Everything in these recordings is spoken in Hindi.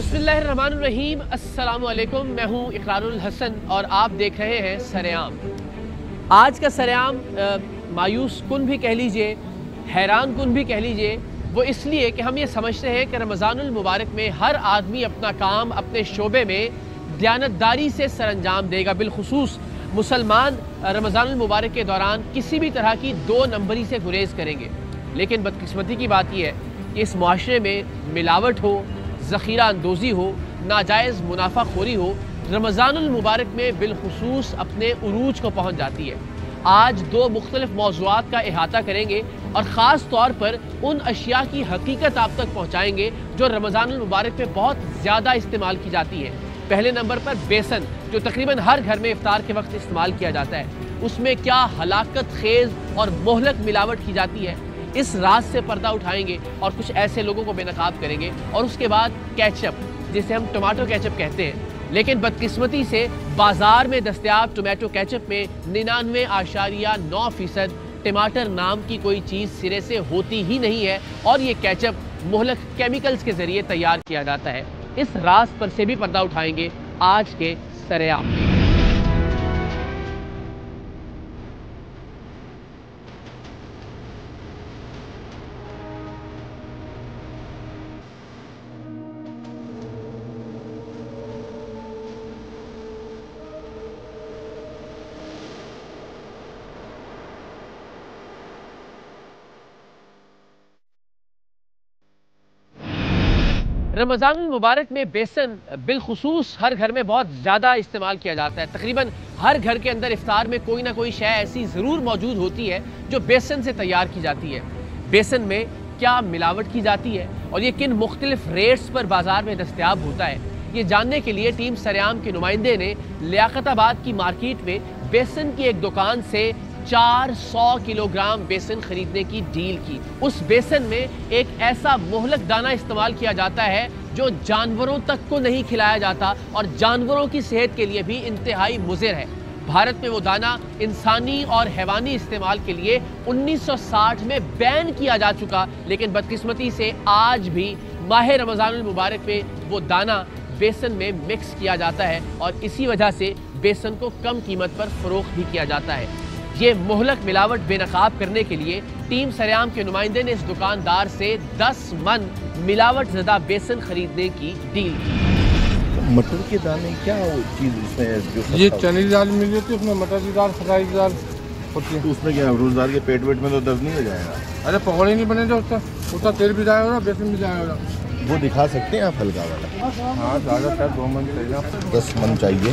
बिस्मिल्लाहिर्रहमानिर्रहीम, अस्सलामुअलैकुम। मैं हूँ इकरारुल हसन और आप देख रहे हैं सरेआम। आज का सरेआम मायूस कुन भी कह लीजिए, हैरान कुन भी कह लीजिए। वो इसलिए कि हम ये समझते हैं कि रमज़ानुल मुबारक में हर आदमी अपना काम अपने शोबे में दयानतदारी से सरअंजाम देगा। बिलखुसूस मुसलमान रमज़ानुल मुबारक के दौरान किसी भी तरह की 2 नंबरी से गुरेज करेंगे। लेकिन बदकिस्मती की बात यह है कि इस माशरे में मिलावट हो, ज़ख़ीरा अंदोज़ी हो, नाजायज़ मुनाफाखोरी हो, रमज़ानुल मुबारक में बिलखुसूस अपने उरूज को पहुँच जाती है। आज 2 मुख्तलिफ मौज़ूआत का इहाता करेंगे और ख़ास तौर पर उन अशिया की हकीकत आप तक पहुँचाएँगे जो रमज़ानुल मुबारक में बहुत ज़्यादा इस्तेमाल की जाती है। पहले नंबर पर बेसन, जो तकरीबन हर घर में इफ्तार के वक्त इस्तेमाल किया जाता है। उसमें क्या हलाकत खेज़ और मोहलक मिलावट की जाती है, इस राज से पर्दा उठाएंगे और कुछ ऐसे लोगों को बेनकाब करेंगे। और उसके बाद केचप, जिसे हम टमाटो केचप कहते हैं, लेकिन बदकिस्मती से बाजार में दस्तयाब टोमेटो केचप में 99.9% टमाटर नाम की कोई चीज़ सिरे से होती ही नहीं है और ये केचप मोहलक केमिकल्स के ज़रिए तैयार किया जाता है। इस राज पर से भी पर्दा उठाएंगे आज के सरेआम। रमज़ानुल मुबारक में बेसन बिलखुसूस हर घर में बहुत ज़्यादा इस्तेमाल किया जाता है। तकरीबन हर घर के अंदर इफ्तार में कोई ना कोई शय ऐसी ज़रूर मौजूद होती है जो बेसन से तैयार की जाती है। बेसन में क्या मिलावट की जाती है और ये किन मुख्तलिफ रेट्स पर बाज़ार में दस्तयाब होता है, ये जानने के लिए टीम सरेआम के नुमाइंदे ने लियाकताबाद की मार्केट में बेसन की एक दुकान से 400 किलोग्राम बेसन खरीदने की डील की। उस बेसन में एक ऐसा मोहलक दाना इस्तेमाल किया जाता है जो जानवरों तक को नहीं खिलाया जाता और जानवरों की सेहत के लिए भी इंतहाई मुज़िर है। भारत में वो दाना इंसानी और हैवानी इस्तेमाल के लिए 1960 में बैन किया जा चुका, लेकिन बदकिस्मती से आज भी माह रमज़ानुल मुबारक में वो दाना बेसन में मिक्स किया जाता है और इसी वजह से बेसन को कम कीमत पर फ़रोख्त भी किया जाता है। ये मोहलक मिलावट बेनकाब करने के लिए टीम सरेआम के नुमाइंदे ने इस दुकानदार से 10 मन मिलावट ज़दा बेसन खरीदने की डील की। मटर के दाने क्या वो चीज़ इसमें जो ये चने की दाल मिल जाती है, उसमें मटर की दाल, खटाई की दाल होती है। तो उसमें क्या रोजगार के पेट वेट में तो दर्द नहीं हो जाएगा? अरे पकौड़े नहीं बने जो उसका तेल भी जाएगा, बेसन भी जाएगा। वो दिखा सकते हैं आप हल्का वाला? हाँ, ज़्यादातर 2 मन चाहिए। 10 मन चाहिए।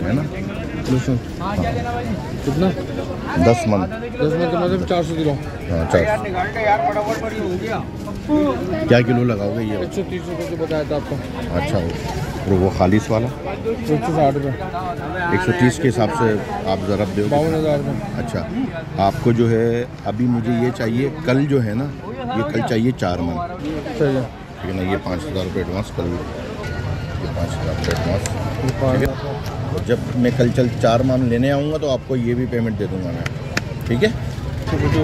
है ना? कितना? 10 मन। 10 मन तो मतलब 400 किलो। हाँ, 400। क्या किलो लगाओगे ये? 130 रुपये जो बताया था आपको। अच्छा, और वो खालिश वाला 160 रुपये। 130 के हिसाब से आप ज़रा दो। 52,000 रुपये। अच्छा, आपको जो है अभी मुझे ये चाहिए, कल जो है ना, ये कल चाहिए 4 मन। सही है, ठीक है ना? ये 5,000 रुपये एडवांस, कल ये 5,000 रुपये एडवांस। जब मैं कल 4 मन लेने आऊँगा तो आपको ये भी पेमेंट दे दूँगा मैं, ठीक है? तो वो जो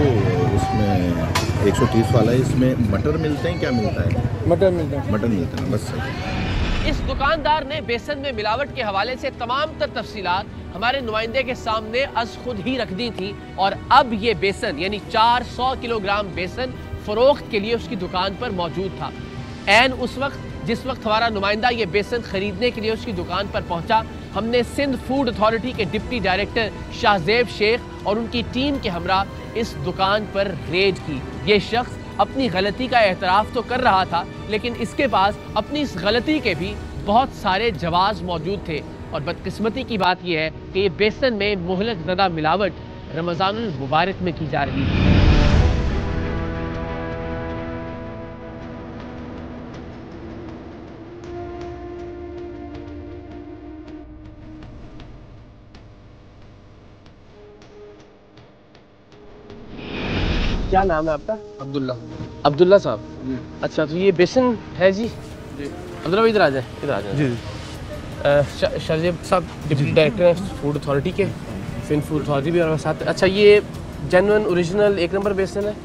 इसमें 130 वाला है, इसमें मटर मिलते हैं? क्या मिलता है? मटर मिलता है। मटर मिलता है, बस सही। इस दुकानदार ने बेसन में मिलावट के हवाले से तमाम तर तफसीलात हमारे नुमाइंदे के सामने अज खुद ही रख दी थी और अब ये बेसन यानी 400 किलोग्राम बेसन फरोख्त के लिए उसकी दुकान पर मौजूद था। ऐन उस वक्त जिस वक्त हमारा नुमाइंदा ये बेसन खरीदने के लिए उसकी दुकान पर पहुंचा, हमने सिंध फूड अथॉरिटी के डिप्टी डायरेक्टर शाहजेब शेख और उनकी टीम के हमरा इस दुकान पर रेड की। ये शख्स अपनी गलती का एतराफ़ तो कर रहा था, लेकिन इसके पास अपनी इस गलती के भी बहुत सारे जवाब मौजूद थे। और बदकिस्मती की बात यह है कि ये बेसन में मोहलक ज़दा मिलावट रमज़ानुल मुबारक में की जा रही थी। क्या नाम है आपका? अब्दुल्ला। अब्दुल्ला साहब। अच्छा, तो ये बेसन है जी? अब्दुल्ला भाई इधर आ जाए, इधर आ जाए जी। शाहजेब साहब डिप्टी डायरेक्टर हैं फूड अथॉरिटी के, फिन फूड अथॉरिटी भी और साथ। अच्छा, ये जेन्युइन ओरिजिनल 1 नंबर बेसन है?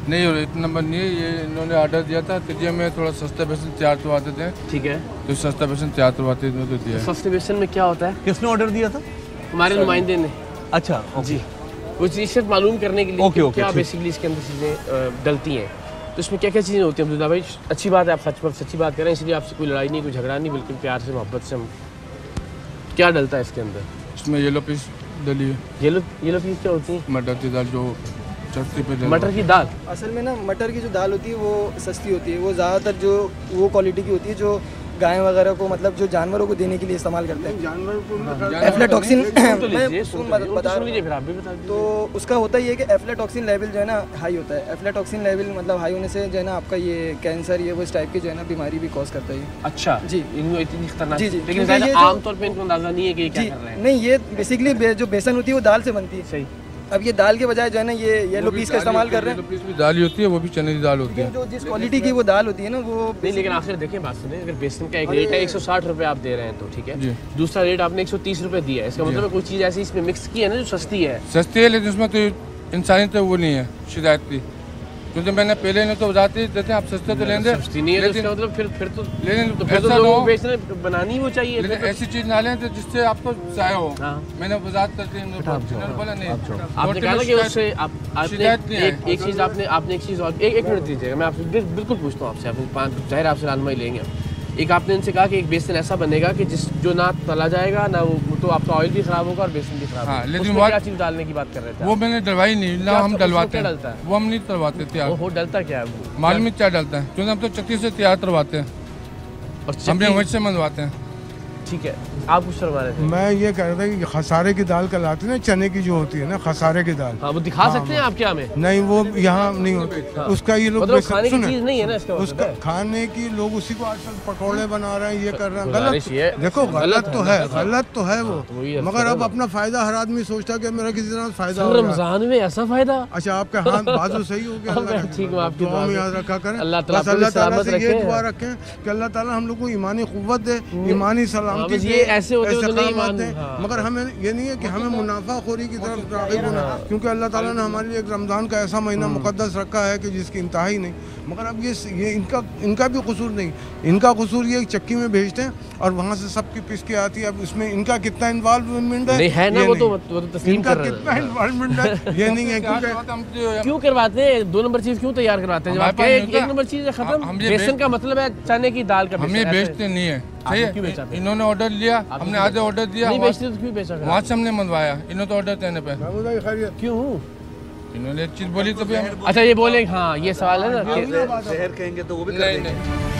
नहीं और इतना नंबर नहीं है, ये इन्होंने ऑर्डर दिया था तजिया में थोड़ा सस्ता बेसन तैयार करवाते थे, ठीक है। तो सस्ता बेसन तैयार करवाते थे तो दिया है। सस्ते बेसन में क्या होता है? किसने ऑर्डर दिया था? हमारे नुमाइंदे ने। अच्छा जी, वो चीज़ मालूम करने के लिए ओके, कि ओके, क्या ठीक। बेसिकली इसके अंदर चीज़ें डलती हैं, तो इसमें क्या क्या चीज़ें होती हैं अब्दुल्ला भाई? अच्छी बात है, आप सच्ची बात कर रहे हैं, इसलिए आपसे कोई लड़ाई नहीं, कोई झगड़ा नहीं, बिल्कुल प्यार से मोहब्बत से हम। क्या डलता है इसके अंदर? इसमें येलो पीस डली है, येलो पीस क्या होती है? मटर की दाल जो चटनी पे मटर की दाल। असल में ना मटर की जो दाल होती है वो सस्ती होती है, वो ज़्यादातर जो वो क्वालिटी की होती है जो गाय वगैरह को मतलब जो जानवरों को देने के लिए इस्तेमाल करते हैं। एफ्लाटॉक्सिन तो उसका होता ही है कि एफ्लाटॉक्सिन लेवल जो है ना हाई होता है। एफ्लाटॉक्सिन लेवल मतलब हाई होने से जो है ना आपका ये कैंसर ये वो इस टाइप की जो है ना बीमारी भी कॉज करता है। अच्छा जी, इनको इतनी खतरनाक। जी, जी, लेकिन क्योंकि ये आमतौर पे इनको अंदाजा नहीं है कि ये क्या जी कर रहे हैं। नहीं, ये बेसिकली जो बेसन होती है वो दाल से बनती है। सही। अब ये दाल के बजाय जो है ना ये येलो पीस का इस्तेमाल कर रहे हैं। येलो पीस भी दाल ही होती है, वो भी चने की दाल होती है। जो जिस क्वालिटी की वो दाल होती है ना वो नहीं, लेकिन आखिर देखें, बात सुने, अगर बेसन का एक रेट है 160 रुपये आप दे रहे हैं तो ठीक जी। है, दूसरा रेट आपने 130 रुपये दिया है, इसका मतलब है कोई चीज़ ऐसी इसमें मिक्स की है ना जो सस्ती है। सस्ती है लेकिन उसमें तो इंसानी तो वो नहीं है शिकायत की, क्योंकि मैंने पहले ने तो बताते देते आप सस्ते तो लेंगे, सस्ती नहीं है तो इसका मतलब फिर तो ऐसा लोगों हो को बेचने बनानी वो चाहिए। लेकिन ऐसी चीज ना लें तो जिससे आपको जाया हो। हाँ। मैंने वजाहत करके इन्होंने बोला नहीं, आपने कहा ना कि उससे आपने शिकायत नहीं एक चीज़ आपने एक चीज़ और एक मिनट दीजिएगा, मैं आपसे बिल्कुल पूछता हूँ आपसे, आपने जाहिर आपसे रहनुमाई लेंगे हम। एक आपने इनसे कहा कि एक बेसन ऐसा बनेगा कि जो ना तला जाएगा ना वो तो आपका ऑयल भी खराब होगा और बेसन भी खराब हाँ, होगा। लेकिन उसमें क्या चीज़ डालने की बात कर रहे थे? वो मैंने डलवाई नहीं ना, हम डलवाते क्या हैं डलता है? वो हम नहीं डलवाते तैयार। वो डलता क्या है वो? मालूम क्या डलता है, क्योंकि हम तो चक्की से तैयार करवाते हैं, और हमने चटनी- वहीं से मंगवाते हैं। ठीक है, आप कुछ करवा रहे थे? मैं ये कह रहा था कि खसारे की दाल कहलाती है ना, चने की जो होती है ना खसारे की दाल। हाँ, वो दिखा सकते हैं आप क्या हमें? नहीं वो यहाँ नहीं होती, उसका ये लोग मतलब बेसन- खाने की सुने, चीज़ नहीं है ना इसका मतलब उसका है। खाने की लोग उसी को आजकल पकौड़े बना रहे हैं, ये कर रहे हैं। गुजारिश ये गलत, देखो गलत तो है, गलत तो है वो, तो वही है, मगर अब अपना फायदा हर आदमी सोचता है कि मेरा किसी तरह फायदा हो जाए। रमजान में ऐसा फायदा? अच्छा आपका हाथ बाजू सही हो गया, मैं ठीक हूँ, आपकी दुआ में दुआ याद रखा करें। अल्लाह ताला बस अल्लाह ताला सलामत से ये रखे। दुआ रखें कि अल्लाह ताला हम लोग को ईमानी कुव्वत दे, ईमानी सलामती बस दे, ये ऐसे होते हुए तो नहीं इस्तिकामत दे। हाँ। मगर हमें ये नहीं है कि हमें मुनाफाखोरी की तरफ राग़िब होना, क्योंकि अल्लाह ताला ने हमारे लिए एक रमज़ान का ऐसा महीना मुक़द्दस रखा है कि जिसकी इंतहा ही नहीं। मगर अब ये इनका भी कसूर नहीं, इनका कसूर ये चक्की में भेजते हैं और वहाँ से सबकी पिस के आती है। अब इसमें इनका कितना इन्वॉल्वमेंट है नहीं है ना, ये वो तो नहीं। तस्लीम इनका कर रहे कितना हैं। इन्वॉल्वमेंट है ये नहीं है, क्योंकि क्यों करवाते हैं? 2 नंबर चीज़ क्यों तैयार करवाते हैं? जब आप हमारे कहें पास एक नंबर चीज़ है खत्म, हम ये बेसन का मतलब है चने की दाल का हम बेसन, ये ऐसे- बेचते नहीं है, आपने सही क्यों बेचा है। फिर? इन्होंने ऑर्डर लिया, हमने आधे ऑर्डर दिया, नहीं वहाँ बेचते तो क्यों बेचा? वहाँ से हमने मंगवाया, इन्होंने तो ऑर्डर देने पे क्यों? इन्होंने एक चीज बोली तो भी हम अच्छा ये बोले, हाँ ये सवाल है ना कि जहर कहेंगे तो वो भी कर नहीं देंगे। नहीं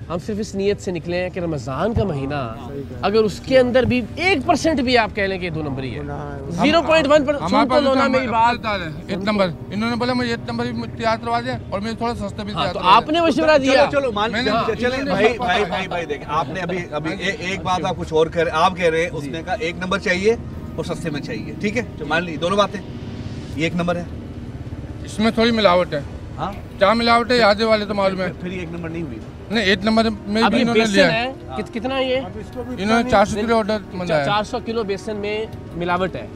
हम सिर्फ इस नीयत से निकले हैं कि रमज़ान का महीना अगर उसके अंदर भी 1% भी आप कह लें कि 2 नंबरी है, 0.1 पर सुन तो लो ना मेरी बात। एक नंबर इन्होंने बोला मुझे एक नंबर भी तैयार करवा दे और मुझे थोड़ा सस्ता भी हाँ, तैयार तो करवा दे। आपने मशवरा दिया। चलो मान मैंने- चले भाई देखें, आपने अभी एक बात आप कुछ और कह रहे, आप कह रहे हैं उसने कहा 1 नंबर चाहिए और सस्ते में चाहिए, ठीक है, तो मान ली दोनों बातें, ये 1 नंबर है। इसमें थोड़ी मिलावट है। हाँ, क्या मिलावट है आधे वाले तो मालूम है। फिर 1 नंबर नहीं हुई। नहीं 1 नंबर में अब भी ये इन्होंने बेसन लिया है कितना ये? इन्होंने 400 किलो ऑर्डर मंगाया। 400 किलो बेसन में मिलावट है।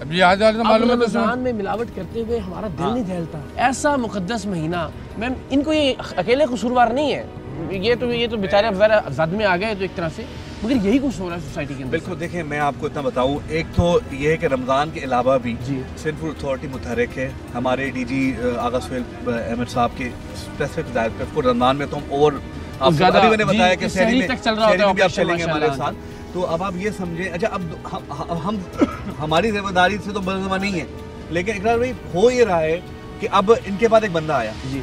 अब ये आधे वाले तो अब मालूम है तो रमज़ान में मिलावट करते हुए हमारा दिल नहीं दहलता। ऐसा मुकद्दस महीना, मैम इनको ये अकेले कसूरवार नहीं है, ये तो बेचारे अब जद में आ गए तो एक तरह से, मगर यही कुछ हो रहा है सोसाइटी के अंदर। बिल्कुल, देखिए मैं आपको इतना बताऊं, एक तो ये है कि रमज़ान के अलावा भी जी। सिंध फूड अथॉरिटी मुतहरिक है, हमारे डीजी आगा सुहेल अहमद साहब के स्पेसिफिक हिदायत पे को रमज़ान में तो हम और आपको ज़्यादा अभी मैंने जी, बताया कि शहरी शहरी में तक चल रहा होता है भी आप ऑपरेशन चलेंगे हमारे माशाल्लाह। साथ। तो अब आप ये समझें, अच्छा अब हम हमारी जिम्मेदारी से तो बदलवा नहीं है, लेकिन इकरार भाई हो ये रहा है कि अब इनके बाद एक बंदा आया, जी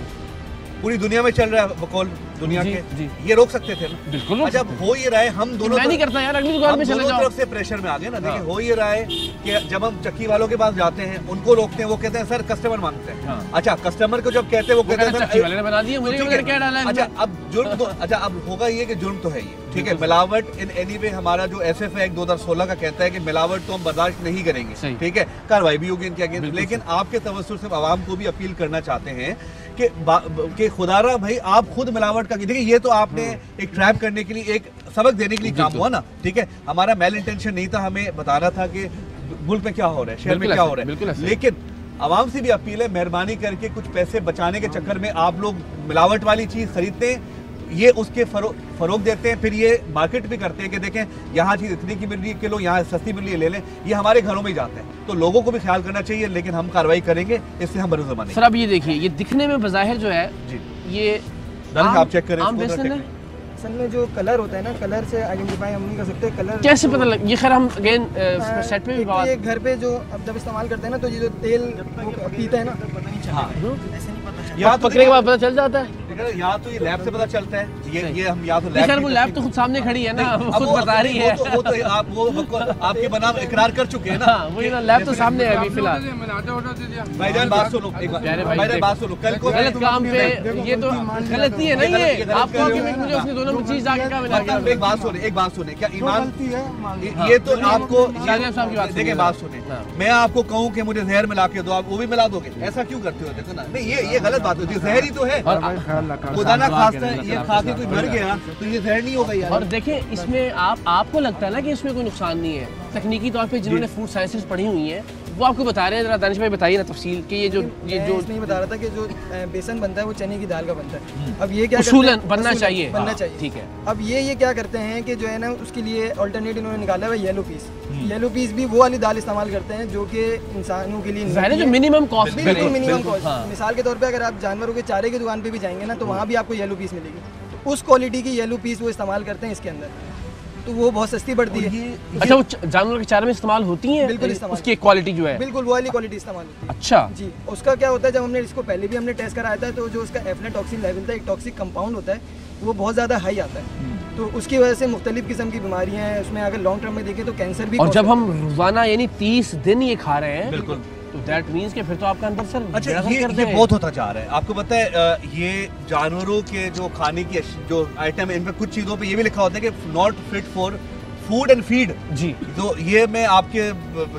पूरी दुनिया में चल रहा है बकौल दुनिया जी, के, जी। ये रोक सकते थे ना। बिल्कुल रोक अच्छा सकते अब हो ये रहा है, हम दोनों मैं नहीं करता यार, अगली दुकान हम में चले दोनों जाओ। तरफ से प्रेशर में आ गए ना। देखिए हाँ। हो ये रहा है कि जब हम चक्की वालों के पास जाते हैं, उनको रोकते हैं, वो कहते हैं सर कस्टमर मांगते हैं। हाँ। अच्छा कस्टमर को जब कहते हैं वो कहते हैं चक्की वाले ने बना दिया, मुझे ठीक क्या है। क्या डाला है अच्छा इनमें? अब जुर्म तो अच्छा अब होगा ये कि जुर्म तो है ये, ठीक है, मिलावट इन एनी वे हमारा जो SF एक्ट 2016 का कहता है कि मिलावट तो हम बर्दाश्त नहीं करेंगे, सही। ठीक है, कार्रवाई भी होगी इनके अगेंस्ट। बिल्कुल लेकिन आपके तवज्जुह से आवाम को भी अपील करना चाहते हैं कि खुदारा भाई आप खुद मिलावट का, देखिए ये तो आपने एक ट्रैप करने के लिए, एक सबक देने के लिए काम हुआ ना, ठीक है, हमारा मेल इंटेंशन नहीं था, हमें बताना था कि मुल्क में क्या हो रहा है, शहर में बिल्कुल क्या ऐसे, हो रहा बिल्कुल है, ऐसे। लेकिन आवाम से भी अपील है, मेहरबानी करके कुछ पैसे बचाने के चक्कर में आप लोग मिलावट वाली चीज़ खरीदते हैं, ये उसके फरोग देते हैं, फिर ये मार्केट भी करते हैं कि देखें यहाँ चीज़ इतनी की मिल रही है किलो, यहाँ सस्ती मिल रही है, ले लें। ये हमारे घरों में ही जाता है, तो लोगों को भी ख्याल करना चाहिए, लेकिन हम कार्रवाई करेंगे, इससे हम बरूज़ बनेंगे। सर अब ये देखिए, ये दिखने में बज़ाहिर जो है जी ये आप चेक करें आम बेसन है। असल में जो कलर होता है ना, कलर से आइडेंटिफाई हम नहीं कर सकते। कलर कैसे पता लग, ये खैर हम अगेन सेट पे भी बात, ये घर पे जो अब जब इस्तेमाल करते हैं ना, तो ये जो तेल वो पीता है ना, या तो पकड़ने के बाद पता चल जाता है। या तो ये लैब से पता चलता है, ये हम या तो खैर लैब वो लैब तो खुद सामने खड़ी है ना, वो खुद बता रही है। वो तो आप वो आपके बनाम इकरार कर चुके हैं ना। हाँ, वही ना, लैब तो सामने है अभी फिलहाल। भाईजान बात सुनो, एक बात बात सुनो, कल को गलत काम पे ये तो गलती है ना, ये आपको कि मुझे उसने दोनों में चीज आगे का मिला। एक बात सुने क्या ईमान, ये तो आपको देखिए बात सुने, मैं आपको कहूँ कि मुझे जहर मिला के दो, आप वो भी मिला दोगे? ऐसा क्यों करते हो? देखो ना, नहीं ये गलत बात होती है, जहर ही तो है। खुदा ना खास्ता ये खा के कोई मर गया तो ये जहर नहीं होगा यार। और देखिए इसमें आपको लगता है ना कि इसमें कोई नुकसान नहीं है, तकनीकी तौर पे जिन्होंने फूड साइंसेस पढ़ी हुई हैं वो आपको बता रहे हैं। जरा दानिश भाई बताइए ना तफसील कि ये जो नहीं बता रहा था कि जो बेसन बनता है वो चने की दाल का बनता है। अब ये क्या उसूलन बनना चाहिए, ठीक है। अब ये क्या करते हैं कि जो है ना, उसके लिए अल्टरनेट इन्होंने निकाला है येलो पीस। येलो पीस भी वो वाली दाल इस्तेमाल करते हैं जो कि इंसानों के लिए जो मिनिमम कॉस्ट, बिल्कुल मिनिमम कॉस्ट। मिसाल के तौर पे अगर आप जानवरों के चारे की दुकान पे भी जाएंगे ना, तो वहाँ भी आपको येलो पीस मिलेगी। तो उस क्वालिटी की येलो पीस वो इस्तेमाल करते हैं इसके अंदर, तो वो बहुत सस्ती पड़ती है। अच्छा, वो जानवरों के चारे में इस्तेमाल होती हैं? बिल्कुल इस्तेमाल, उसकी क्वालिटी जो है बिल्कुल वो वाली क्वालिटी इस्तेमाल होती है। अच्छा जी, उसका क्या होता है, जब हमने इसको पहले भी हमने टेस्ट कराया था, तो जो उसका एफ्लाटॉक्सिन लेवल था, एक टॉक्सिक कंपाउंड होता है, वो बहुत ज़्यादा हाई आता है। तो उसकी वजह से मुख्तलिफ किस्म की बीमारियां हैं उसमें। अगर लॉन्ग टर्म में देखें तो कैंसर भी। और जब हम रोजाना यानी 30 दिन ये खा रहे हैं, बिल्कुल, तो दैट मींस कि फिर तो आपका अंदर सर अच्छा ये बहुत होता जा रहा है। आपको पता है ये जानवरों के जो खाने की जो आइटम है, इनमें कुछ चीज़ों पे ये भी लिखा होता है कि not fit for food and feed. जी, तो ये मैं आपके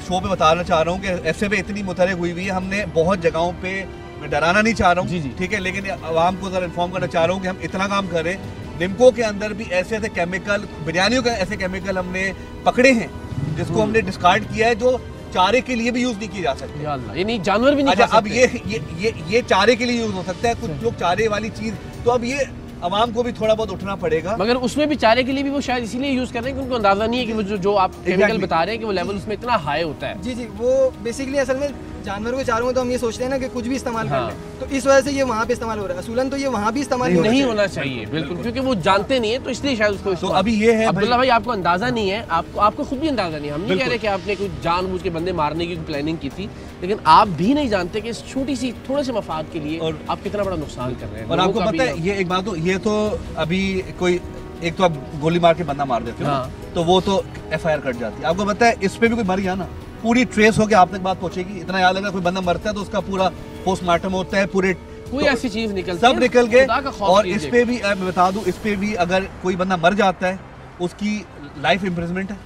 शो पे बताना चाह रहा हूँ कि ऐसे में इतनी मुतरक हुई हुई है। हमने बहुत जगहों पे, मैं डराना नहीं चाह रहा हूँ, ठीक है, लेकिन आवाम को ज़रा इन्फॉर्म करना चाह रहा हूँ कि हम इतना काम करें। निम्को के अंदर भी ऐसे ऐसे केमिकल, बिरयानियों के ऐसे केमिकल हमने पकड़े हैं जिसको हमने डिस्कार्ड किया है, जो चारे के लिए भी यूज नहीं किए जा सकते। या अल्लाह, ये नहीं जानवर भी नहीं खा अब ये चारे के लिए यूज हो सकता है, कुछ लोग चारे वाली चीज, तो अब ये आवाम को भी थोड़ा बहुत उठना पड़ेगा। मगर उसमें भी चारे के लिए भी वो शायद इसीलिए यूज कर रहे हैं कि उनको अंदाजा नहीं है कि वो जो आप केमिकल बता रहे हैं कि वो लेवल उसमें इतना हाई होता है। जी, वो बेसिकली असल में जानवरों के चारों में तो हम ये सोचते हैं ना कि कुछ भी इस्तेमाल कर लें, तो इस वजह से ये वहाँ पे इस्तेमाल हो रहा है। असूलन तो ये वहाँ भी इस्तेमाल नहीं होना चाहिए, बिल्कुल, क्योंकि वो जानते नहीं है, तो इसलिए शायद उसको। तो अभी ये है अब्दुल्ला भाई, आपको अंदाजा नहीं है, आपको खुद भी अंदाजा नहीं है। हम नहीं कह रहे कि आपने कुछ जानबूझ के बंदे मारने की प्लानिंग की थी, लेकिन आप भी नहीं जानते कि इस छोटी सी थोड़े से मफाद के लिए आप कितना बड़ा नुकसान कर रहे हैं। और आपको पता है ये एक बात, तो ये तो अभी कोई एक तो आप गोली मार के बंदा मार देते हो, तो वो तो FIR कट जाती है। आपको पता है इस पे भी कोई मर गया ना, पूरी ट्रेस होकर आप तक बात पहुंचेगी। इतना याद रखना, कोई बंदा मरता है तो उसका पूरा पोस्टमार्टम होता है, पूरे कोई ऐसी चीज निकल सब निकल गए। और इस पे भी मैं बता दूं, इस पे भी अगर कोई बंदा मर जाता है उसकी लाइफ इम्प्रिजनमेंट है,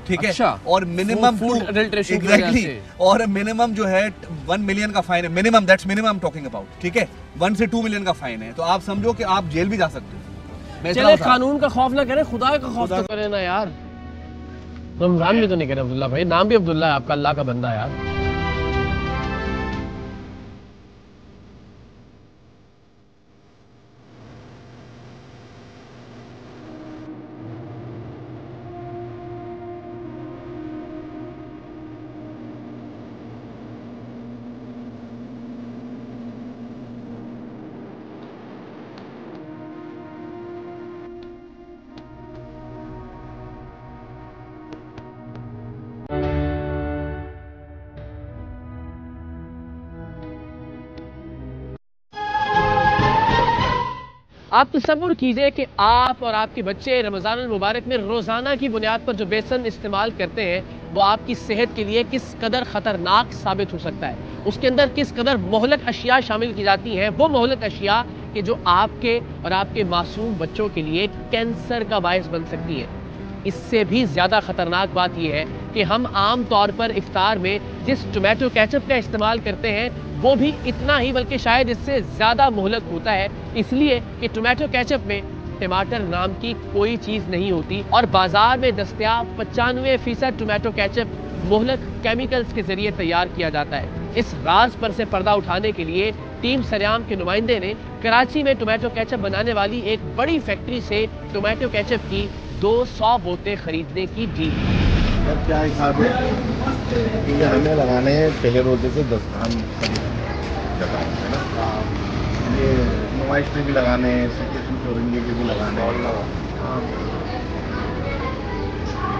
ठीक है। अच्छा, और मिनिमम एग्जैक्टली, और मिनिमम जो है 1 मिलियन का फाइन है, minimum, that's minimum talking about, ठीक है। 1 से 2 मिलियन का फाइन है, तो आप समझो कि आप जेल भी जा सकते हो। चले कानून का खौफ ना करें, खुदा का खौफ तो करें ना यार। रमजान भी तो नहीं करे अब्दुल्ला भाई, नाम भी अब्दुल्ला है आपका, अल्लाह का बंदा है यार। आप तसव्वुर कीजिए कि आप और आपके बच्चे रमज़ान मुबारक में रोज़ाना की बुनियाद पर जो बेसन इस्तेमाल करते हैं, वो आपकी सेहत के लिए किस कदर ख़तरनाक साबित हो सकता है। उसके अंदर किस कदर मोहलक अशिया शामिल की जाती हैं, वो मोहलक अशिया कि जो आपके और आपके मासूम बच्चों के लिए कैंसर का बायस बन सकती है। इससे भी ज़्यादा ख़तरनाक बात यह है कि हम आम तौर पर इफ्तार में जिस टोमेटो केचप का इस्तेमाल करते हैं, वो भी इतना ही बल्कि शायद इससे ज़्यादा मोहलक होता है, इसलिए कि टोमेटो केचप में टमाटर नाम की कोई चीज़ नहीं होती और बाज़ार में दस्तयाब 95% टोमेटो केचप मोहलक केमिकल्स के ज़रिए तैयार किया जाता है। इस राज पर से पर्दा उठाने के लिए टीम सरेआम के नुमाइंदे ने कराची में टोमेटो केचप बनाने वाली एक बड़ी फैक्ट्री से टोमेटो केचप की 200 बोतलें खरीदने की डील। क्या हिसाब है कि हमें लगाने हैं पहले रोजे से 10 खान लगाने है ना, ये नुमाइश पे भी लगाने हैं, चौरंगे पे भी लगाने हैं।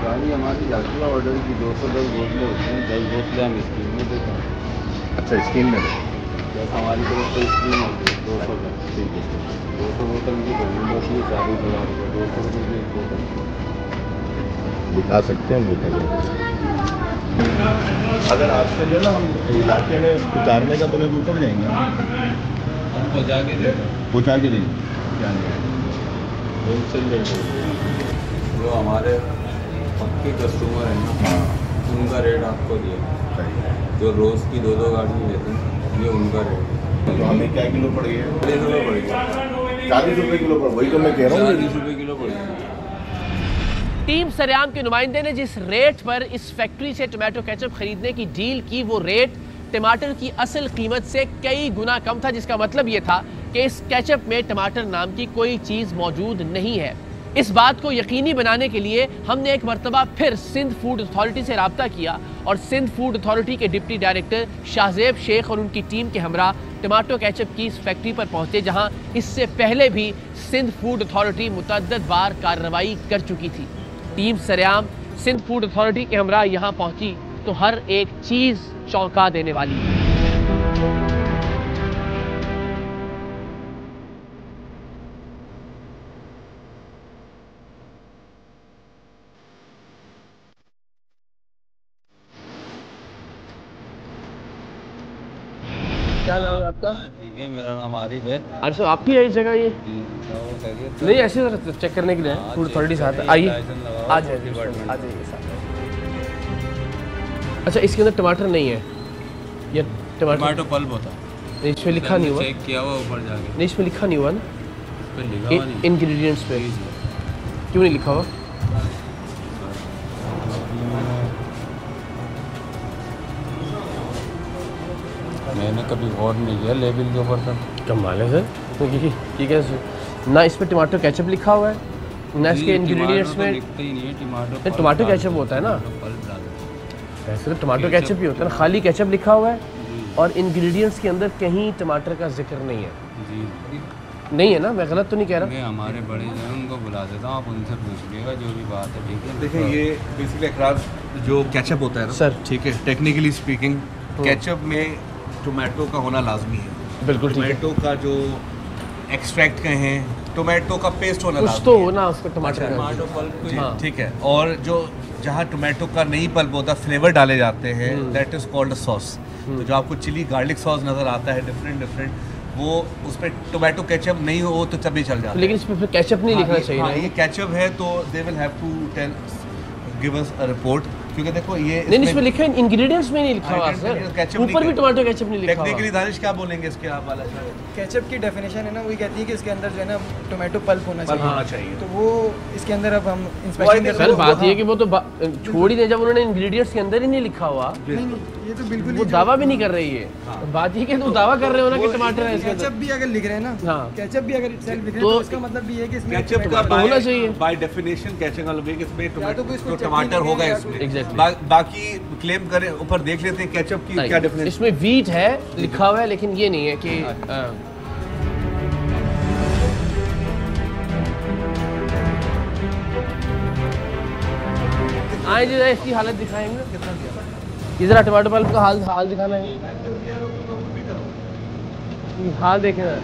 गाड़ी हमारी जाती है ऑर्डर की 210 बोतलें होती हैं, 10 बोतलें हम स्कीम में देते हैं। अच्छा, स्कीम में जैसे हमारी तरफ से स्कीम होती है 200 का, ठीक है 200 बोतल की पेमेंट होती है 40,000 रुपये, 200 रुपये की एक बोतल दिखा सकते हैं बोतल। अगर आपसे जो ना हम इलाके में उतारने का तुम्हें ऊपर जाएंगे, हम पहुँचा के देंगे, पहुँचा के देंगे क्या नहीं, होलसेल रेट जो हमारे पक्के कस्टमर हैं ना, हाँ उनका रेट आपको दिया, जो रोज़ की 2-2 गाड़ी लेते हैं ये उनका रेट है। तो हमें क्या किलो पड़ गया? 40 रुपये पड़ गया, 40 रुपये किलो पड़, वही तो मैं कह रहा हूँ, 40 रुपये किलो पड़ गया। टीम सरेआम के नुमाइंदे ने जिस रेट पर इस फैक्ट्री से टोमेटो केचप खरीदने की डील की, वो रेट टमाटर की असल कीमत से कई गुना कम था, जिसका मतलब ये था कि इस केचप में टमाटर नाम की कोई चीज़ मौजूद नहीं है। इस बात को यकीनी बनाने के लिए हमने एक मरतबा फिर सिंध फूड अथॉरिटी से रब्ता किया और सिंध फूड अथॉरिटी के डिप्टी डायरेक्टर शाहजेब शेख और उनकी टीम के हमरा टमाटो केचप की इस फैक्ट्री पर पहुंचे, जहां इससे पहले भी सिंध फूड अथॉरिटी मुतअद्दिद बार कार्रवाई कर चुकी थी। टीम सरेआम सिंध फूड अथॉरिटी के हमरा यहाँ पहुंची तो हर एक चीज़ चौंका देने वाली है। क्या नाम है आपका? ये मेरा नाम आरिफ है। अरे सर आपकी है इस जगह ये? नहीं ऐसे सर चेक करने के लिए फूड अथॉरिटी साथ आइए, आ जाइए साथ। अच्छा, इसके अंदर टमाटर नहीं है, ये टमाटो पल्प होता है, नहीं इसमें लिखा नहीं हुआ, चेक किया हुआ ऊपर जाके, नहीं इसमें लिखा नहीं हुआ ना, इस पे लिखा हुआ नहीं, इंग्रेडिएंट्स पे क्यों नहीं लिखा हुआ? मैंने कभी गौर नहीं किया लेबल के ऊपर का। कमाल है सर, तो ये कैसे ना इस पे टमाटो केचप लिखा हुआ है ना इसके इंग्रेडिएंट्स में लिखते ही नहीं है, टमाटो टमाटो केचप होता है ना, वैसे तो टमाटो केचप ही होता है ना, खाली केचप लिखा हुआ है और इंग्रेडिएंट्स के अंदर कहीं टमाटर का जिक्र नहीं है। जी नहीं है ना, मैं गलत तो नहीं कह रहा? मैं हमारे बड़े जो हैं उनको बुला देता हूँ, आप उनसे पूछ लीजिएगा जो भी बात है, ठीक है? देखिए ये बेसिकली अकरार जो केचप होता है ना सर, ठीक है, टेक्निकली स्पीकिंग केचप में टोमेटो का होना लाजमी है। बिल्कुल ठीक है, टोमेटो का जो एक्सट्रैक्ट कहें, टोमेटो का पेस्ट होना कुछ लाजमी तो है। हो ना उसको टमाटर का। टमाटो पल्प जी, हाँ। ठीक है। और जो जहाँ टोमेटो का नहीं पल्प होता, फ्लेवर डाले जाते हैं, that is called a sauce. तो जो आपको चिली गार्लिक सॉस नजर आता है डिफरेंट, वो उसमें टोमेटो केचप नहीं हो तो तभी चल जाता है। लेकिन इसमें फिर केचप नहीं लिखना चाहिए ना? ये केचप है तो they will have to tell give us a report, क्योंकि देखो ये नहीं इसमें लिखा है, इंग्रेडिएंट्स में नहीं लिखा हुआ सर, ऊपर भी टमाटो केचप नहीं लिखा हुआ। टेक्निकली दानिश क्या बोलेंगे इसके आप वाला? केचप की डेफिनेशन है ना, वही कहती है कि इसके अंदर जो है ना टोमेटो पल्प होना चाहिए। होना चाहिए। तो वो इसके अंदर अब हम इंस्पेक्शन कर सर बात ये कि वो तो छोड़ ही दे, जब उन्होंने इंग्रेडिएंट्स के अंदर ही नहीं लिखा हुआ, नहीं, ये तो बिल्कुल वो दावा भी नहीं कर रही है। बात ये कि तुम दावा कर रहे हो ना कि टमाटर है इसके केचप अंदर। भी अगर लिख रहे हैं ना, हाँ। केचप भी अगर सेल्फ लिख रहे हैं तो तो इसका मतलब भी है कि इसमें केचप का तो होना चाहिए। बाय डेफिनेशन केचप का मतलब इसमें या तो कोई इसको टमाटर टमाटर चटनी होगा या इसमें। Exactly। बाकी क्लेम करें ऊपर देख लेते हैं केचप की क्या डेफिनेशन। इसमें वीट है लिखा हुआ है, लेकिन ये नहीं है कि आए जी इसकी हालत दिखाएंगे, ये जरा टमाटो पल्प का हाल दिखाना है, हाल देखें ना।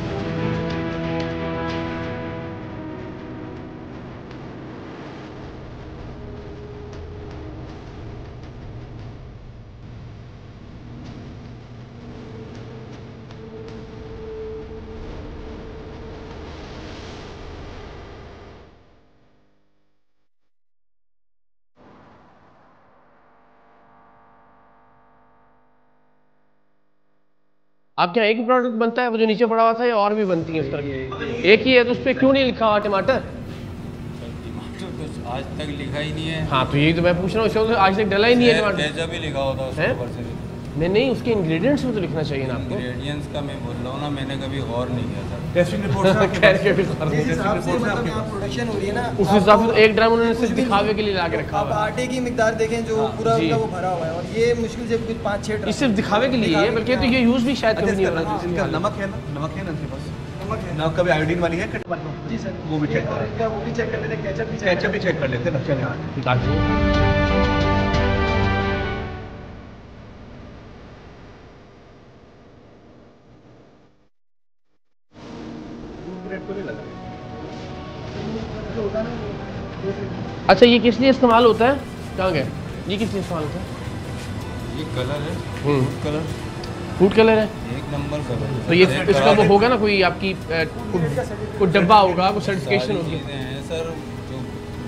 आपके यहाँ एक ही प्रोडक्ट बनता है, वो जो नीचे पड़ा हुआ था, या और भी बनती है इस तरह की? एक ही है तो उस पर क्यों नहीं लिखा हुआ टमाटर? टमाटर कुछ आज तक लिखा ही नहीं है। हाँ तो यही तो मैं पूछ रहा हूँ, इसको आज तक डला ही नहीं है टमाटर। केचप भी लिखा होता है उसके ऊपर से। नहीं, उसके इंग्रेडिएंट्स में तो लिखना चाहिए ना आपको। इंग्रेडिएंट्स का मैं बोल रहा हूँ ना, मैंने कभी गौर नहीं किया था। टेस्टिंग रिपोर्ट जिस हिसाब से मतलब यहाँ प्रोडक्शन हो रही है ना, उस हिसाब से तो एक ड्रम उन्होंने सिर्फ दिखावे के लिए ला के रखा आप हुआ है। आटे की मिकदार देखें जो पूरा जी। उनका वो भरा हुआ है, और ये मुश्किल से कुछ 5-6 ये ड्रम सिर्फ दिखावे के लिए है, बल्कि तो ये यूज़ भी शायद कभी नहीं हो रहा। इनका नमक है ना, नमक है ना इनके पास? नमक है। नमक कभी आयोडीन वाली है? जी सर, वो भी चेक करें। वो भी चेक कर लेते हैं, केचप भी केचप भी चेक कर लेते हैं ना, चलिए। ताकि अच्छा, ये किस लिए इस्तेमाल होता है? कहाँ गए? ये किस लिए इस्तेमाल होता है? ये कलर है, हम्म। कलर फूड कलर है। एक नंबर कलर है। तो ये इसका वो होगा ना, कोई आपकी कोई डब्बा होगा, कोई सर्टिफिकेशन सारी होगी। चीज़ें हैं सर, जो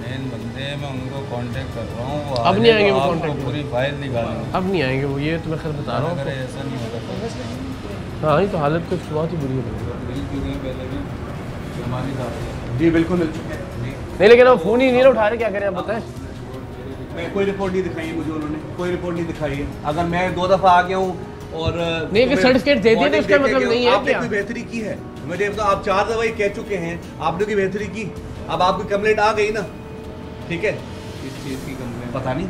मेन बंदे हैं मैं उनको कांटेक्ट कर रहा हूँ, वो अब नहीं आएंगे वो आपको contact में। पूरी फाइल दिखाएंगे। अब नहीं आएंगे वो, ये तो मैं खैर बता रहा अगर हूँ। ऐसा नहीं होगा हाँ, ये तो हालत कुछ बहुत ही बुरी हो गई। मिल चुके हैं पहले भी, जो हमारी साथ जी बिल्कुल मिल चुके हैं। नहीं, लेकिन अब फ़ोन ही नहीं ना उठा रहे, क्या करें आप बताएं? कोई रिपोर्ट नहीं दिखाई है मुझे उन्होंने, कोई रिपोर्ट नहीं दिखाई है। अगर मैं 2 दफ़ा आ गया हूँ और नहीं, अगर सर्टिफिकेट दे दिए तो उसका मतलब नहीं है आपने क्या? कोई बेहतरी की है? मुझे तो आप 4 दफ़ा ही कह चुके हैं, आपने कोई बेहतरी की? अब आपकी कंप्लेंट आ गई ना, ठीक है? इस चीज़ की कंप्लेंट पता नहीं,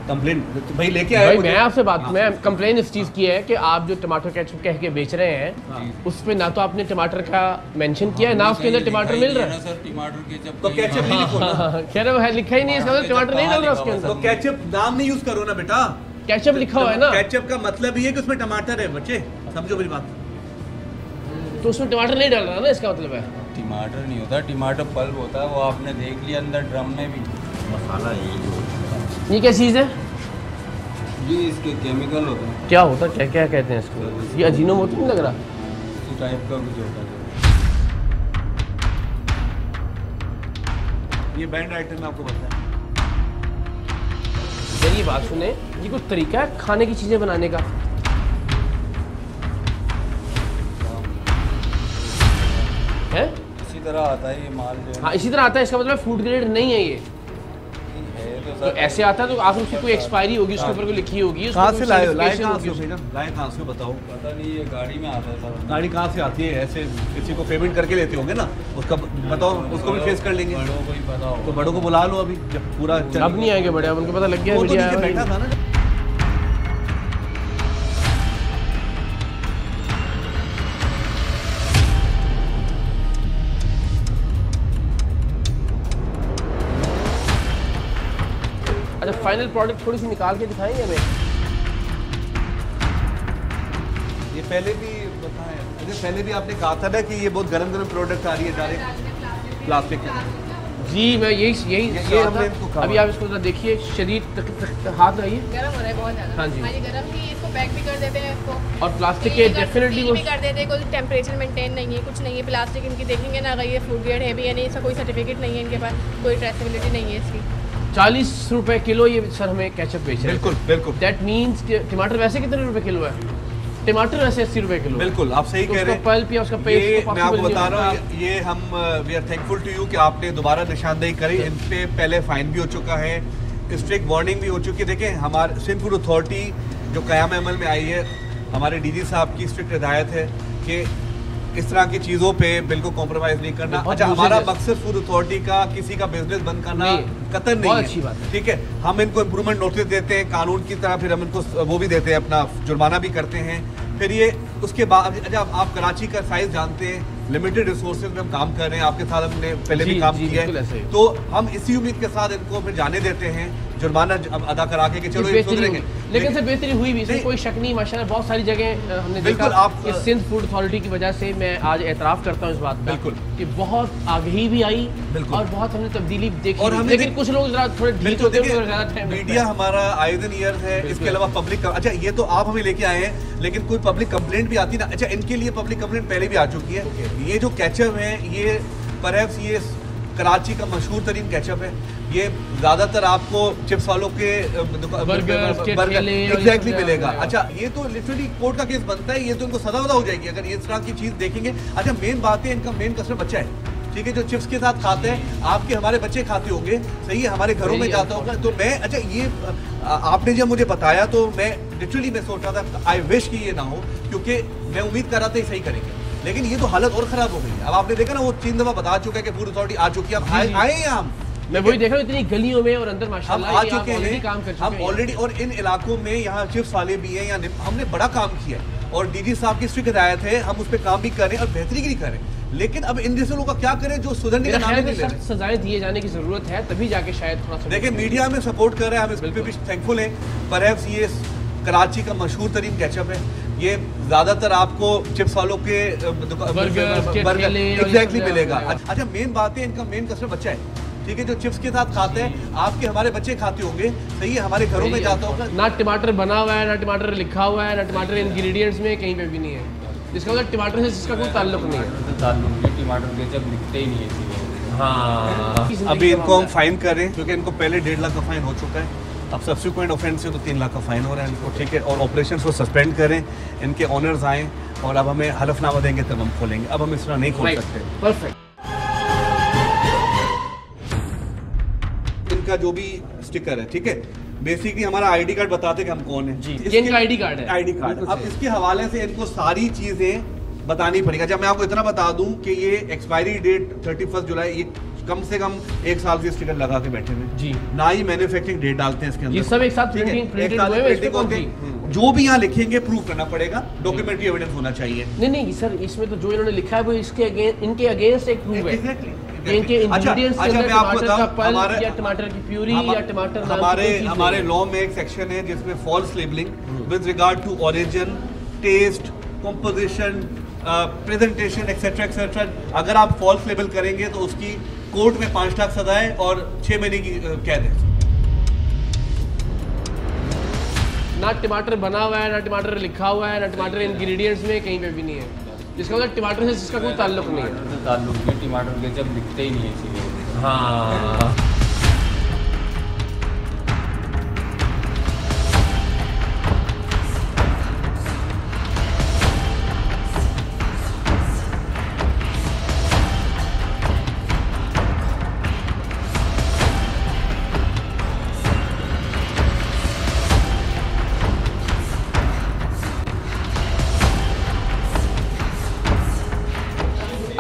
कंप्लेंट भाई लेके आए भाई मुझे। मैं आपसे बात, मैं कंप्लेन इस चीज़ की है कि आप जो टमाटर केचप कह के बेच रहे हैं, उस पे ना तो आपने टमाटर का मेंशन किया है, ना उसके अंदर टमाटर मिल रहा है। सर टमाटर केचप तो केचप नहीं लिखो ना, कह रहे वो है, लिखा ही नहीं है इसका मतलब, टमाटर नहीं डाल रहा उसके तो अंदर। केचप नाम नहीं यूज करो ना बेटा। केचप लिखा हुआ है ना, केचप का मतलब ये है कि उसमें टमाटर है, बच्चे समझो मेरी बात। तो उसमें टमाटर नहीं डाल रहा ना, इसका मतलब है। टमाटर नहीं होता, टमाटर पल्प होता है, वो आपने देख लिया अंदर ड्रम में भी। मसाला यही ये क्या चीज़ है? जी इसके केमिकल होते हैं, क्या होता है, क्या क्या कहते हैं इसको? ये अजीनोमोटो नहीं लग रहा? इसी टाइप का कुछ होता है। ये बैंड आइटम आपको पता है? मेरी बात सुने, ये कुछ तरीका है खाने की चीज़ें बनाने का? है? इसी तरह आता है ये माल जो है। हाँ, इसी तरह आता है, इसका मतलब फूड ग्रेड नहीं है ये। है तो तो सर ऐसे आता है तो आखिर उसकी कोई एक्सपायरी होगी, उसके ऊपर कोई लिखी होगी, उसमें कहाँ कोई से लाए certification कहाँ होगी से उसकी। भैया? लाए कहाँ से बताओ? पता नहीं, ये गाड़ी में आता है सर। गाड़ी कहाँ से आती है? ऐसे किसी को पेमेंट करके लेते होंगे ना, उसका बताओ, उसको भी फेस कर लेंगे। बड़ों को ही पता तो होगा। बड़ों को बुला लो अभी, जब पूरा चल अब नहीं आएंगे बड़े, अब उनको पता लग गया वो तो मीडिया नीचे आया बैठा था ना। अच्छा, फाइनल प्रोडक्ट थोड़ी सी निकाल के दिखाएंगे हमें? ये पहले भी बताएं, अरे पहले भी आपने कहा था ना कि ये बहुत गरम गरम प्रोडक्ट आ रही है डायरेक्ट प्लास्टिक के। जी, मैं यही ये हमने इनको कहा। अभी आप इसको जरा देखिए, शरीर हाथ आइए। गरम हो रहा है बहुत ज़्यादा। हाँ जी। हमारी गरम थी, इसको पैक भी कर देते हैं इसको। और प्लास्टिक के डेफिनेटली सील भी कर देते हैं, कोई टेम्परेचर मेंटेन नहीं है, कुछ नहीं है। प्लास्टिक इनकी देखेंगे ना, अगर ये फूड ग्रेड है भी या नहीं, इसका कोई सर्टिफिकेट नहीं है इनके पास, कोई ट्रेसेबिलिटी नहीं है इसकी। 40 रुपए किलो ये सर हमें केचप बेच रहे हैं। बिल्कुल बिल्कुल दैट मीन्स टमाटर वैसे कितने रुपए किलो है? टमाटर वैसे 80 रुपए किलो है। बिल्कुल आप सही तो कह उसका रहे हैं। पल्प या उसका ये पेस्ट मैं आपको बता रहा हूँ, ये हम we are thankful to you कि आपने दोबारा निशानदेही करी। इन पे पहले फाइन भी हो चुका है, स्ट्रिक्ट वार्निंग भी हो चुकी है। देखें, हमारे सिंध फूड अथॉरिटी जो क़याम अमल में आई है, हमारे डीजी साहब की स्ट्रिक्ट हिदायत है कि इस तरह की चीज़ों पे बिल्कुल कॉम्प्रोमाइज़ नहीं करना। बहुत अच्छा, यूजेज हमारा है। मकसद फूड अथॉरिटी का किसी का बिजनेस बंद करना नहीं, कतई नहीं बहुत है। अच्छी बात है। ठीक है, हम इनको इम्प्रूवमेंट नोटिस देते हैं कानून की तरह, फिर हम इनको वो भी देते हैं, अपना जुर्माना भी करते हैं। फिर ये उसके बाद अच्छा, आप कराची का साइज जानते हैं, लिमिटेड रिसोर्सेज में हम काम कर रहे हैं, आपके साथ हमने पहले जी, भी काम जी, किया बिल्कुल ऐसे है। ही। तो हम इसी उम्मीद के साथ इनको फिर जाने देते हैं, जुर्माना अदा करा के चलो ये सुधरेंगे। लेकिन सर बेहतरी हुई भी, इसमें नहीं। कोई शक नहीं। माशाल्लाह बहुत सारी जगह हमने बिल्कुल, देखा आप- कि सिंध फूड अथॉरिटी की वजह से मैं आज एतराफ़ करता हूँ इस बात का बिल्कुल। कि बहुत आगही भी आई बिल्कुल। और बहुत हमने तब्दीली देखी और भी। हमने लेकिन कुछ लोग जरा थोड़े ढीठ बिल्कुल, होते हैं, देखिए, उनको ज़्यादा टाइम मीडिया हमारा आयोजन ईयर है, इसके अलावा पब्लिक अच्छा, ये तो आप हमें लेके आए हैं, लेकिन कोई पब्लिक कंप्लेंट भी आती ना। अच्छा, इनके लिए पब्लिक कंप्लेंट पहले भी आ चुकी है। ये जो केचप है, ये परहैप्स ये कराची का मशहूर तरीन केचप है। ये ज़्यादातर आपको चिप्स वालों के बर्गर्स के ठेले और ये एग्जैक्टली सब मिलेगा। मिलेगा। अच्छा, ये तो लिटरली कोर्ट का केस बनता है, ये तो इनको सजा हो जाएगी अगर ये इस तरह की चीज़ देखेंगे। अच्छा, मेन बात है, इनका मेन कस्टमर बच्चा है। ठीक है, जो चिप्स के साथ खाते हैं, आपके हमारे बच्चे खाते होंगे, सही है, हमारे घरों में जाता होगा। तो मैं अच्छा, ये आपने जब मुझे बताया तो मैं लिटरली मैं सोच रहा था आई विश कि ये ना हो, क्योंकि मैं उम्मीद कर रहा था सही करेंगे, लेकिन ये तो हालत और ख़राब हो गई है। अब आपने देखा ना, वो 3 दफा बता चुका है कि फूड अथॉरिटी आ चुकी है, अब आए हैं हम। मैं वही देख रहा हूँ, इतनी गलियों में और अंदर माशाल्लाह हम आ चुके हैं, काम कर चुके हम ऑलरेडी, और इन इलाकों में यहाँ चिप्स वाले भी हैं, यहाँ हमने बड़ा काम किया है और डीजी साहब की स्ट्रिक्ट हिदायत है, हम उस पर काम भी कर रहे हैं और बेहतरी भी कर रहे हैं। लेकिन अब इन जैसे लोगों का क्या करें जो सुधरने का नाम नहीं ले रहे। सख्त सजाएं दिए जाने की जरूरत है, तभी जाके शायद थोड़ा सा देखिए मीडिया में सपोर्ट कर रहे हैं, हम इस पर भी थैंकफुल हैं। परहैप्स ये कराची का मशहूर तरीन केचप है, ये ज्यादातर आपको चिप्स वालों के बर्गर एग्जैक्टली मिलेगा। अच्छा मेन बात है, इनका मेन कस्टमर बच्चा है, ठीक है, जो चिप्स के साथ खाते हैं, आपके हमारे बच्चे खाते होंगे, सही है, हमारे घरों में जाता होगा। ना टमाटर बना हुआ है, ना टमाटर लिखा हुआ है, ना टमाटर इंग्रेडिएंट्स में कहीं पे भी नहीं है, जिसका मतलब टमाटर से जिसका कोई ताल्लुक नहीं है। टमाटर केचप लिखते ही नहीं है। हाँ, अभी इनको हम फाइन कर रहे हैं क्योंकि इनको पहले 1.5 लाख का फाइन हो चुका है, अब सब्सिक्वेंट ऑफेंस से तो 3 लाख का फाइन हो रहा है इनको, ठीक है, और ऑपरेशन को सस्पेंड करें, इनके ऑनर्स आएँ और अब हमें हलफनामा देंगे तब हम खोलेंगे, अब हम इस तरह नहीं खोल सकते। परफेक्ट। इनका जो भी स्टिकर है, ठीक है, बेसिकली हमारा आईडी कार्ड बताते कि हम कौन है जी, ये इनका आईडी कार्ड है। आईडी कार्ड, अब इसके हवाले से इनको सारी चीजें बतानी पड़ेगा। जब मैं आपको इतना बता दूं कि ये एक्सपायरी डेट 31 जुलाई, ये कम से कम 1 साल से स्टिकर लगा के बैठे हुए जी, ना ही मैन्युफैक्चरिंग डेट डालते हैं इसके अंदर, ये सब एक साथ प्रिंटिंग होते हैं। जो भी यहाँ लिखेंगे प्रूव करना पड़ेगा, डॉक्यूमेंट्री एविडेंस होना चाहिए। नहीं सर, इसमें तो जो इन्होंने लिखा है वो इनके अगेंस्ट एक प्रूफ है। इनके इंग्रेडिएंट्स के अंदर टमाटर का पल्प या टमाटर की प्यूरी या टमाटर, हमारे लॉ में एक सेक्शन है जिसमें false labelling with regard to origin, taste, composition, presentation etcetera etcetera, अगर आप फॉल्स लेबल करेंगे तो उसकी कोर्ट में 5 लाख सजा है और 6 महीने की कैद है। ना टमाटर बना हुआ है, ना टमाटर लिखा हुआ है, ना टमाटर इंग्रेडिएंट्स में कहीं पे भी नहीं है, जिसका मतलब टमाटर से जिसका कोई ताल्लुक नहीं है। टमाटर केचप लिखते ही नहीं है इसीलिए। हाँ,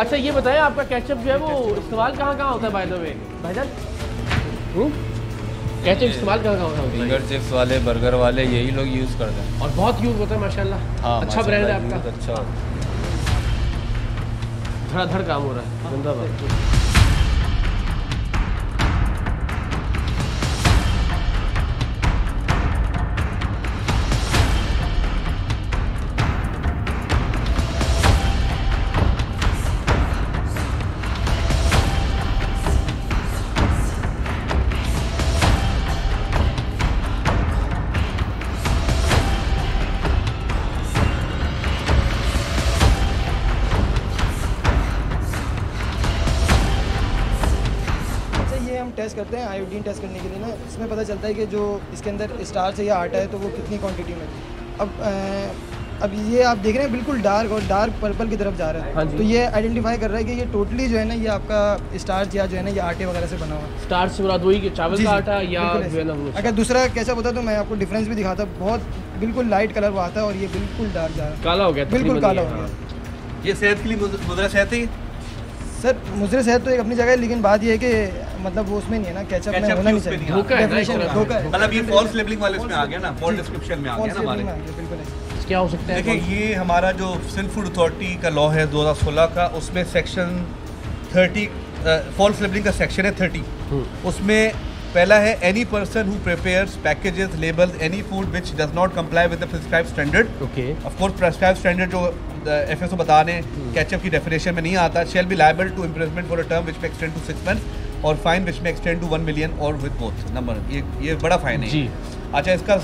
अच्छा ये बताएं आपका केचप जो है वो इस्तेमाल कहाँ होता है बाय द वे भाईजान? केचप इस्तेमाल कहाँ होता है? फिंगर चिप्स वाले, बर्गर वाले, यही लोग यूज़ करते हैं और बहुत यूज़ होता है माशाल्लाह। हाँ, अच्छा ब्रांड है आपका, अच्छा, धड़ाधड़ काम हो रहा है, जिंदाबाद। टेस्ट करते हैं आयोडीन टेस्ट करने के लिए ना, इसमें पता चलता है कि जो इसके अंदर स्टार्च है या आटा है तो वो कितनी क्वांटिटी में। अब ये आप देख रहे हैं बिल्कुल डार्क और डार्क पर्पल की तरफ जा रहा है। हाँ तो ये आइडेंटिफाई कर रहा है कि ये टोटली जो है ना ये आपका स्टार्च या जो है ना ये आटे वगैरह से बना हुआ है। स्टार्च से मुराद वही कि चावल का आटा या जो है ना वो। अगर दूसरा कैसा होता तो मैं आपको डिफरेंस भी दिखाता, बहुत बिल्कुल लाइट कलर वो आता है और ये बिल्कुल डार्क जा रहा है, काला हो गया, बिल्कुल काला हो गया। ये सेहत के लिए मुद्रा सेहत है सर, मुझे सेहत तो एक अपनी जगह है, लेकिन बात ये है कि मतलब वो उसमें नहीं है ना, केचप में होना नहीं चाहिए, धोखा है ना, मतलब ये फॉल्स लेबलिंग वाले इसमें आ गया ना, फॉल्स डिस्क्रिप्शन में आ गया ना हमारे। बिल्कुल क्या हो सकता है? देखिए ये हमारा जो सिल्क फूड अथॉरिटी का लॉ है 2016 का, उसमें सेक्शन 30 फॉल्स लेबलिंग का सेक्शन है 30, उसमें पहला है any person who prepares packages labels any food which does not comply with the prescribed standard. Okay, of course prescribed standard जो एफएसओ बता रहे हैं केचप की डेफिनेशन में नहीं आता, shall be liable to imprisonment for a term which may extend to 6 months और fine which may extend to 1 million और विद बोथ नंबर। ये बड़ा फाइन है जी। अच्छा, इसका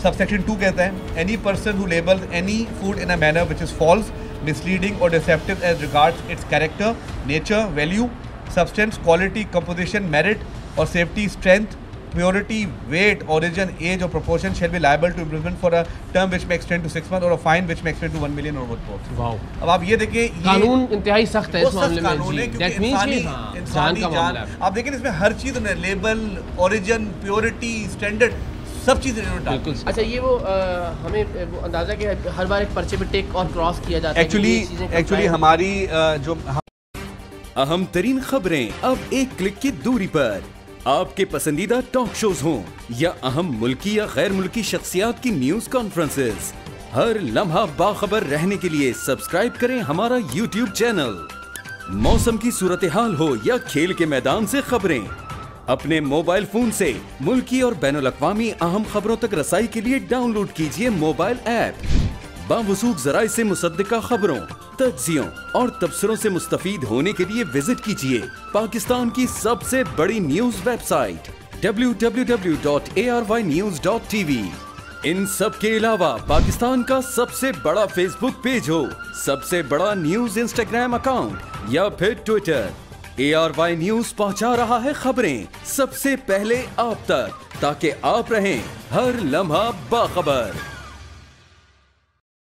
सबसेक्शन 2 कहता है any person who labels any food in a manner which is false, misleading और deceptive as regards its character, nature, value, substance, quality, composition, merit और safety, strength, purity, weight, origin, age or proportion shall be liable to imprisonment for a term which may extend to 6 months or a fine which may extend to 1 million or both। Wow, अब आप ये देखिए, कानून इंतहाई सख्त है इस मामले में जी। दैट मींस इंसानी जान। आप देखें इसमें हर चीज ने लेबल, ओरिजिन, प्योरिटी, स्टैंडर्ड सब चीज़ें इन्होंने डाली। बिल्कुल। अच्छा, ये वो हमें वो अंदाजा कि हर बार एक पर्चे पे टिक और क्रॉस किया जाता है। एक्चुअली हमारी जो अहम तरीन खबरें अब एक क्लिक की दूरी पर, आपके पसंदीदा टॉक शोज हों या अहम मुल्की या गैर मुल्की शख्सियात की न्यूज कॉन्फ्रेंसेस, हर लम्हा बाखबर रहने के लिए सब्सक्राइब करें हमारा YouTube चैनल। मौसम की सूरत हाल हो या खेल के मैदान से खबरें, अपने मोबाइल फोन से मुल्की और बैनुल अक़वामी अहम खबरों तक रसाई के लिए डाउनलोड कीजिए मोबाइल ऐप। बावसूख ज़राए से मुसद्दिका खबरों, तज्ज़ियों और तबसरों से मुस्तफीद होने के लिए विजिट कीजिए पाकिस्तान की सबसे बड़ी न्यूज वेबसाइट www.arYnews.tv। इन सब के अलावा पाकिस्तान का सबसे बड़ा फेसबुक पेज हो, सबसे बड़ा न्यूज इंस्टाग्राम अकाउंट या फिर ट्विटर, ARY न्यूज पहुंचा रहा है खबरें सबसे पहले आप तक, ताकि आप रहें हर लम्हा बाखबर।